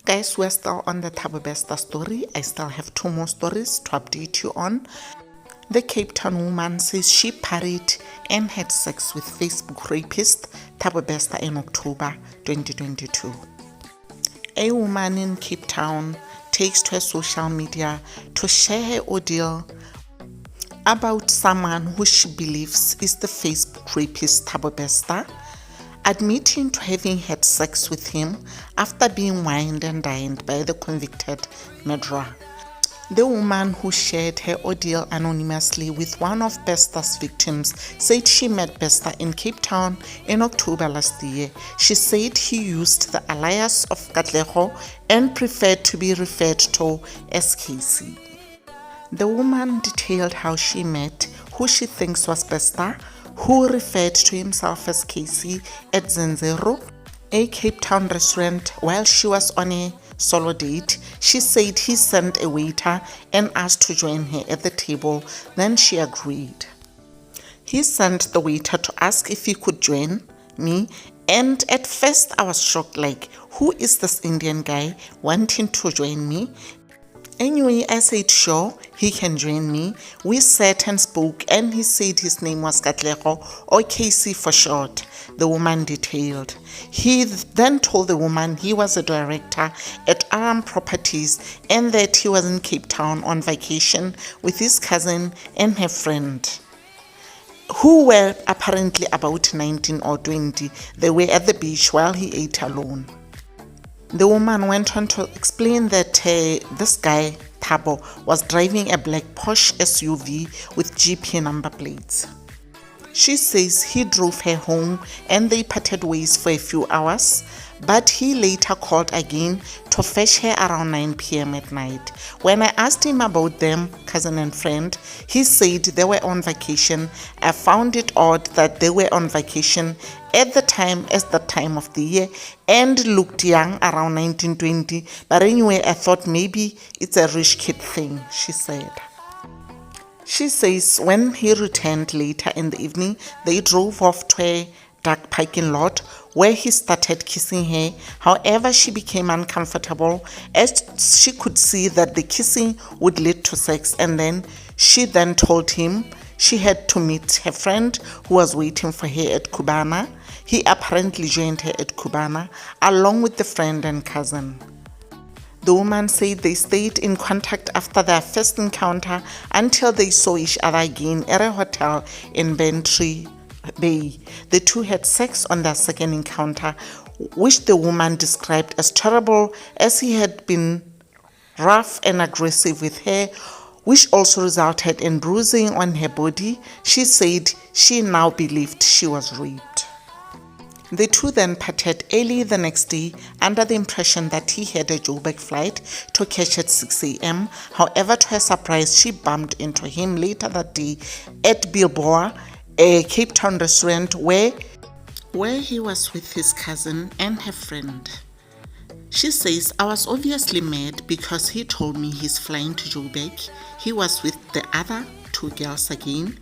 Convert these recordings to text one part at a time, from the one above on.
Guys, we're still on the Thabo Bester story. I still have 2 more stories to update you on. The Cape Town woman says she partied and had sex with Facebook rapist Thabo Bester in October 2022. A woman in Cape Town takes to her social media to share her ordeal about someone who she believes is the Facebook rapist Thabo Bester, admitting to having had sex with him after being wined and dined by the convicted murderer. The woman, who shared her ordeal anonymously with one of Bester's victims, said she met Bester in Cape Town in October last year. She said he used the alias of Katlego and preferred to be referred to as Casey. The woman detailed how she met who she thinks was Bester, who referred to himself as Casey, at Zenzero, a Cape Town restaurant. While she was on a solo date, she said he sent a waiter and asked to join her at the table. Then she agreed. He sent the waiter to ask if he could join me, and at first I was shocked, like, who is this Indian guy wanting to join me? Anyway, I said sure, he can join me. We sat and spoke, and he said his name was Katlego, or Casey for short, the woman detailed. He then told the woman he was a director at Aram Properties and that he was in Cape Town on vacation with his cousin and her friend, who were apparently about 19 or 20. They were at the beach while he ate alone. The woman went on to explain that this guy, Thabo, was driving a black Porsche SUV with GP number plates. She says he drove her home and they parted ways for a few hours, but he later called again to fetch her around 9 p.m. at night. When I asked him about them, cousin and friend, he said they were on vacation. I found it odd that they were on vacation at the time as the time of the year and looked young, around 1920, but anyway, I thought maybe it's a rich kid thing, she said. She says when he returned later in the evening, they drove off to a dark parking lot where he started kissing her. However, she became uncomfortable as she could see that the kissing would lead to sex, and then she told him she had to meet her friend who was waiting for her at Cubana. He apparently joined her at Cubana along with the friend and cousin. The woman said they stayed in contact after their first encounter until they saw each other again at a hotel in Bantry Bay. The two had sex on their second encounter, which the woman described as terrible, as he had been rough and aggressive with her, which also resulted in bruising on her body. She said she now believed she was raped. The two then parted early the next day under the impression that he had a Joburg flight to catch at 6 a.m. However, to her surprise, she bumped into him later that day at Bilboa, a Cape Town restaurant where he was with his cousin and her friend. She says, I was obviously mad because he told me he's flying to Joburg. He was with the other 2 girls again.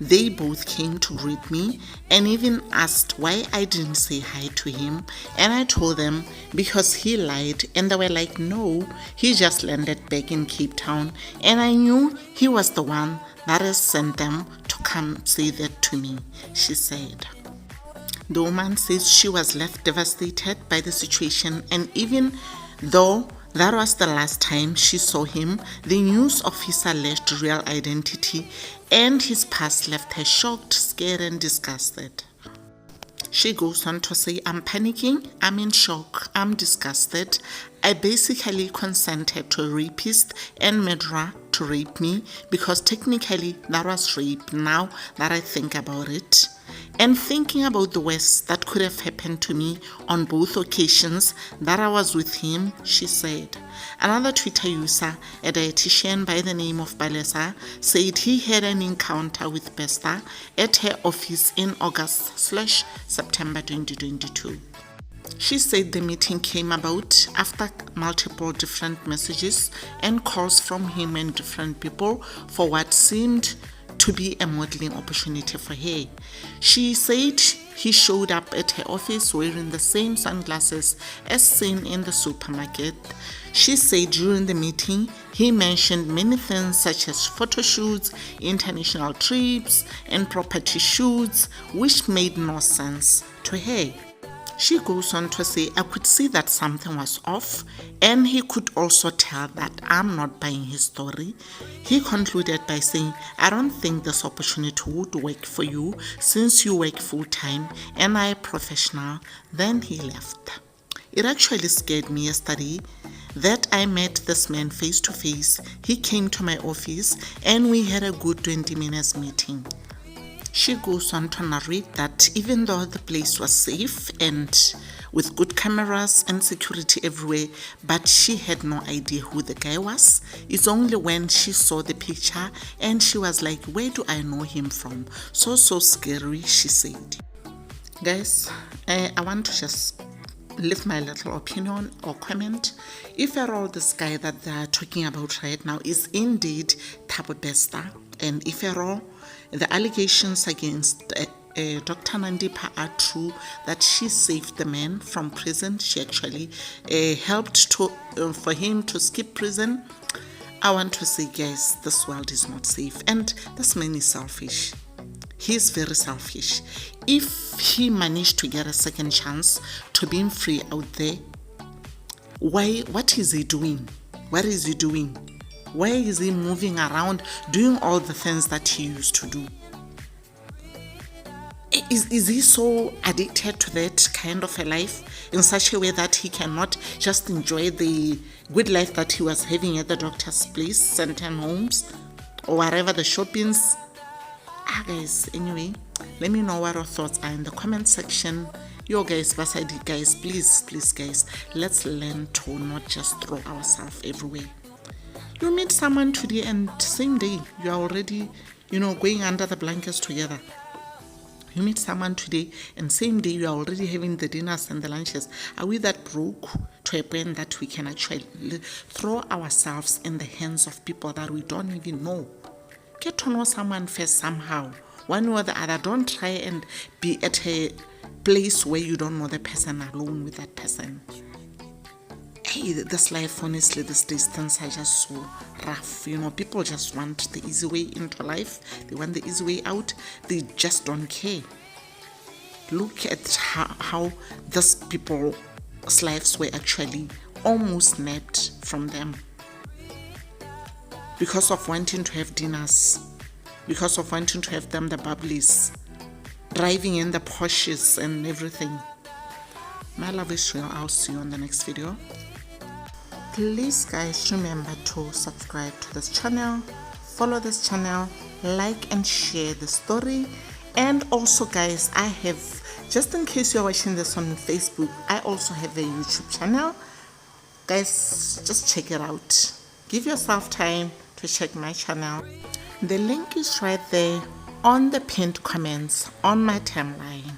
They both came to greet me and even asked why I didn't say hi to him. And I told them because he lied, and they were like, no, he just landed back in Cape Town. And I knew he was the one that has sent them to come say that to me, she said. The woman says she was left devastated by the situation, and even though that was the last time she saw him, the news of his alleged real identity and his past left her shocked, scared, and disgusted. She goes on to say, I'm panicking, I'm in shock, I'm disgusted. I basically consented to a rapist and murderer to rape me because technically that was rape now that I think about it. And thinking about the worst that could have happened to me on both occasions that I was with him, she said. Another Twitter user, a dietitian by the name of Balesa, said he had an encounter with Bester at her office in August/September 2022. She said the meeting came about after multiple different messages and calls from him and different people for what seemed to be a modeling opportunity for her. She said he showed up at her office wearing the same sunglasses as seen in the supermarket. She said during the meeting, he mentioned many things such as photo shoots, international trips, and property shoots, which made no sense to her. She goes on to say, I could see that something was off, and he could also tell that I'm not buying his story. He concluded by saying, I don't think this opportunity would work for you since you work full-time and are a professional. Then he left. It actually scared me yesterday that I met this man face to face. He came to my office and we had a good 20 minutes meeting. She goes on to narrate that even though the place was safe and with good cameras and security everywhere, but she had no idea who the guy was. It's only when she saw the picture and she was like, where do I know him from? So scary, she said. Guys, I want to just leave my little opinion or comment. If at all this guy that they are talking about right now is indeed Thabo Bester, and if at all the allegations against Dr. Nandipa are true, that she saved the man from prison, she actually helped for him to skip prison, I want to say, guys, this world is not safe and this man is selfish. He is very selfish. If he managed to get a second chance to being free out there, what is he doing? What is he doing? Why is he moving around doing all the things that he used to do? Is he so addicted to that kind of a life in such a way that he cannot just enjoy the good life that he was having at the doctor's place, St. Homes, or wherever the shoppings? Guys, anyway, let me know what your thoughts are in the comment section. Yo guys, Vasadi guys, please guys, let's learn to not just throw ourselves everywhere. You meet someone today and same day you are already, going under the blankets together. You meet someone today and same day you are already having the dinners and the lunches. Are we that broke to a point that we can actually throw ourselves in the hands of people that we don't even know? Get to know someone first somehow. One way or the other. Don't try and be at a place where you don't know the person alone with that person. Hey, this life, honestly, these days things are just so rough. People just want the easy way into life. They want the easy way out. They just don't care. Look at how these people's lives were actually almost snapped from them. Because of wanting to have dinners. Because of wanting to have them the bubblies. Driving in the Porsches and everything. My love is real. I'll see you on the next video. Please guys, remember to subscribe to this channel, follow this channel, like and share the story. And also guys, I have, just in case you're watching this on Facebook, I also have a YouTube channel. Guys, just check it out. Give yourself time to check my channel. The link is right there on the pinned comments on my timeline.